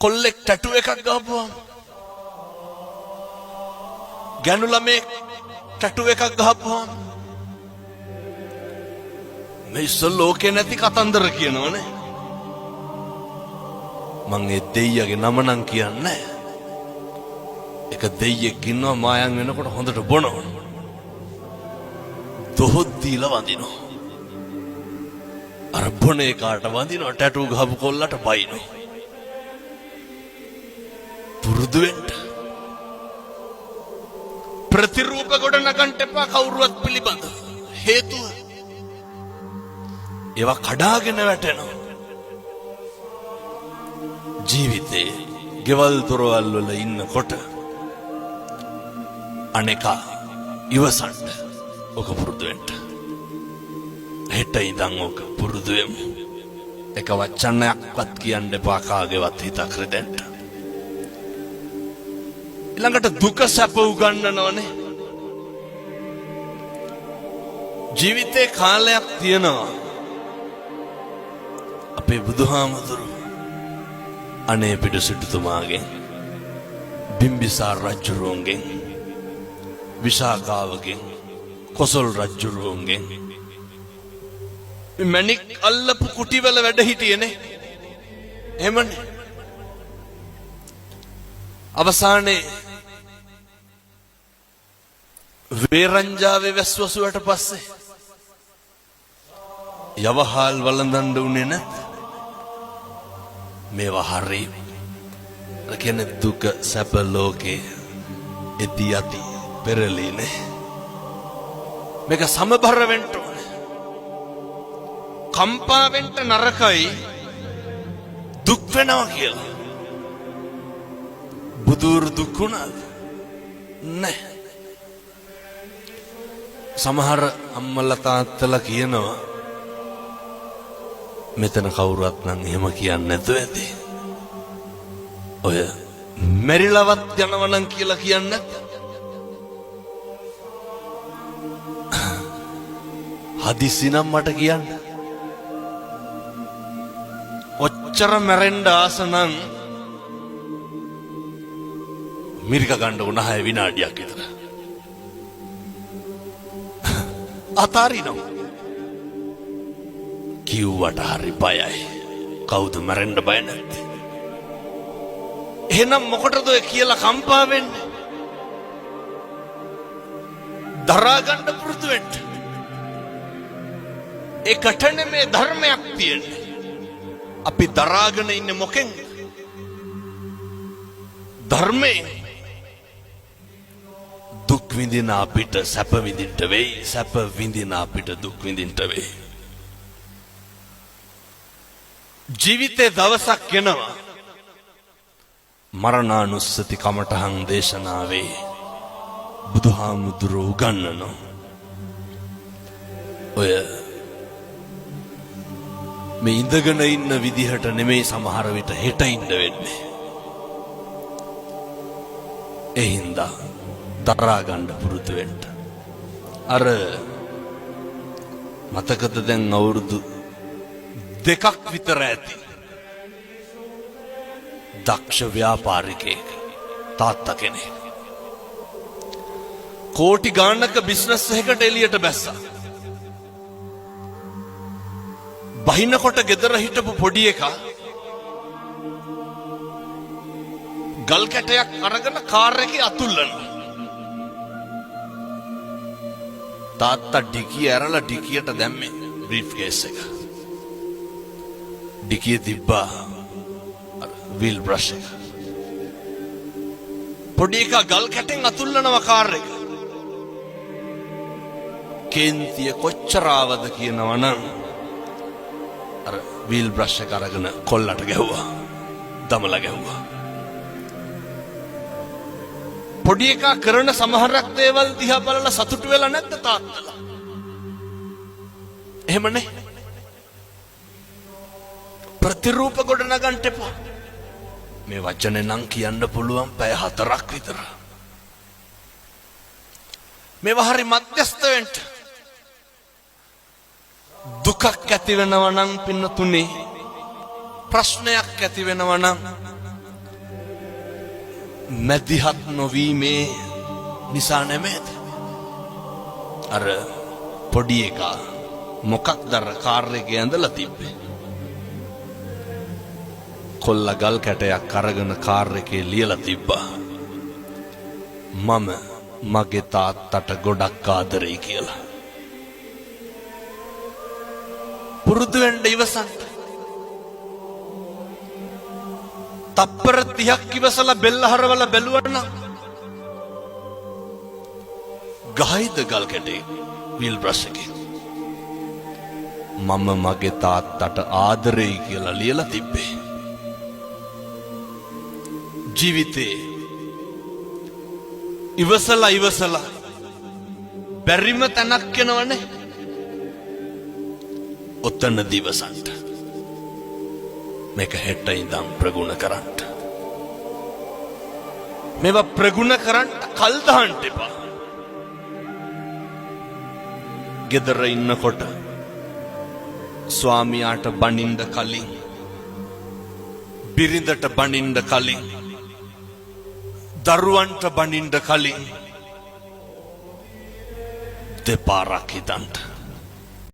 කොල්ලෙක් ටැටු එකක් ගහපුවා ගැනු ළමේ ටැටු එකක් ගහපුවා මේ ඉස්සෙල් ලෝකේ නැති කතන්දර කියනවනේ මං ඒ දෙයියගේ නම නම් කියන්නේ එක දෙයියෙක් ඉන්නවා මායම් වෙනකොට හොඳට බොනවා දොහොත් දීලා වඳිනවා අර බොනේ කාට වඳිනවා ටැටු ගහපු කොල්ලට බයිනවා පුරුදු වෙන්න ප්‍රතිරූප ගොඩ නගන්න එපා කවුරුවත් පිළිබඳ හේතුව ඒවා කඩාගෙන වැටෙනවා ජීවිතේ ගෙවල් දොරවල් වල ඉන්නකොට අනේකා ඉවසන්න ඔක පුරුදු වෙන්න හෙට ඉඳන් ඔක පුරුදු වෙමු එක වචනයක්වත් කියන්න එපා කාගේවත් හිතක් රෙදෙන්න ඊළඟට දුක සැප උගන්වනවනේ ජීවිතේ කාලයක් තියෙනවා අපේ බුදුහාමුදුරු අනේ පිට සිටුතුමාගෙන් බිම්බිසාර රජුරුවන්ගෙන් විශාඛාවගෙන් කොසල් රජුරුවන්ගෙන් මණික් අල්ලපු කුටිවල වැඩ හිටියේනේ එහෙමනේ අවසානයේ වේරංජාවේ වැස්වසුවට පස්සේ යවහල් වළඳන්න උනේ නැත් මේවා හරි කියන්නේ දුක සැප ලෝකේ එති යති පෙරලීනේ මේක සමබර වෙන්න ඕනේ කම්පා වෙන්න නරකයි දුක් වෙනවා කියලා බුදුරු දුක් වුණාද නැහැ සමහර අම්මලා තාත්තලා කියනවා මෙතන කවුරුත් නම් එහෙම කියන්නේ නැතුව ඇති ඔය මෙරිලවත් යනවා නම් කියලා කියන්නේ හදිසි නම් මට කියන්න ඔච්චර මැරෙන්න ආස නම් මිරික ගන්න උන 6 විනාඩියක් විතර අතාරිනවා කිව්වට හරි බයයි කවුද මැරෙන්න බය නැත්තේ එහෙනම් මොකටද ඔය කියලා කම්පා වෙන්නේ දරා ගන්න පුරුදු වෙන්න ඒකට නෙමේ ධර්මයක් තියෙන්නේ අපි දරාගෙන ඉන්නේ මොකෙන්ද ධර්මයෙන් දුක් විඳින අපිට සැප විඳින්න වෙයි සැප විඳින අපිට දුක් විඳින්න වෙයි ජීවිතේ දවසක් එනවා මරණානුස්සති කමඨහං දේශනාවේ බුදුහාමුදුරුවෝ උගන්වනවා ඔය මේ ඉඳගෙන ඉන්න විදිහට නෙමෙයි සමහර විට හෙට ඉන්න වෙන්නේ ඒ හින්දා දරා ගන්න පුරුදු වෙන්න අර මතකද දැන් අවුරුදු 2ක් විතර ඇති දක්ෂ ව්‍යාපාරිකයෙක් තාත්තා කෙනෙක් කෝටි ගාණක බිස්නස් එකකට එළියට බැස්සා බහිනකොට ගෙදර හිටපු පොඩි එකා ගල් කැටයක් අරගෙන කාර් එකේ අතුල්ලන තාත්තා ඩිකිය ඇරලා ඩිකියට දැම්මේ බ්‍රීෆ් කේස් එක ඩිකිය තිබ්බා වීල් බ්‍රෂ් එක පොඩි එකා ගල් කැටෙන් අතුල්ලනවා කාර් එක කේන්තිය කොච්චර ආවද කියනවා නම් අර වීල් බ්‍රෂ් එක අරගෙන කොල්ලට ගැහුවා දමලා ගැහුවා පොඩි එකා කරන සමහරක් දේවල් දිහා බලලා සතුටු වෙලා නැද්ද තාත්තලා එහෙමනේ ප්‍රතිරූප ගොඩ නගන්න එපා මේ වචනේ නම් කියන්න පුළුවන් පැය 4ක් විතර මේවා හරි මධ්‍යස්ත වෙන්න දුකක් ඇති වෙනවා නම් පින්නතුනේ ප්‍රශ්නයක් ඇති වෙනවා නම් මැදිහත් නොවීමේ නිසා නෙමෙයිද? අර පොඩි එකා මොකක්ද අර කාර් එකේ ඇඳලා තිබ්බේ? කොල්ල ගල් කැටයක් අරගෙන කාර් එකේ ලියලා තිබ්බා. මම මගේ තාත්තට ගොඩක් ආදරෙයි කියලා. පුරුදු වෙන්න ඉවසන්න. තප්පර 30ක් ඉවසලා බෙල්ල හරවලා බැලුවනම් ගහයිද ගල් කැටේ වීල් බ්‍රෂ් එකේ. මම මගේ තාත්තට ආදරෙයි කියලා ලියලා තිබ්බේ. ජීවිතේ ඉවසලා බැරිම තැනක් වෙනවනේ. ඔතන දිවසන්ට මේක හෙට ඉඳන් ප්‍රගුණ කරන්න. මේවා ප්‍රගුණ කරන්න කල් දාන්න එපා. ගෙදර ඉන්නකොට ස්වාමියාට බනින්න කලින්, බිරිඳට බනින්න කලින්, දරුවන්ට බනින්න කලින් දෙපාරක් හිතන්න.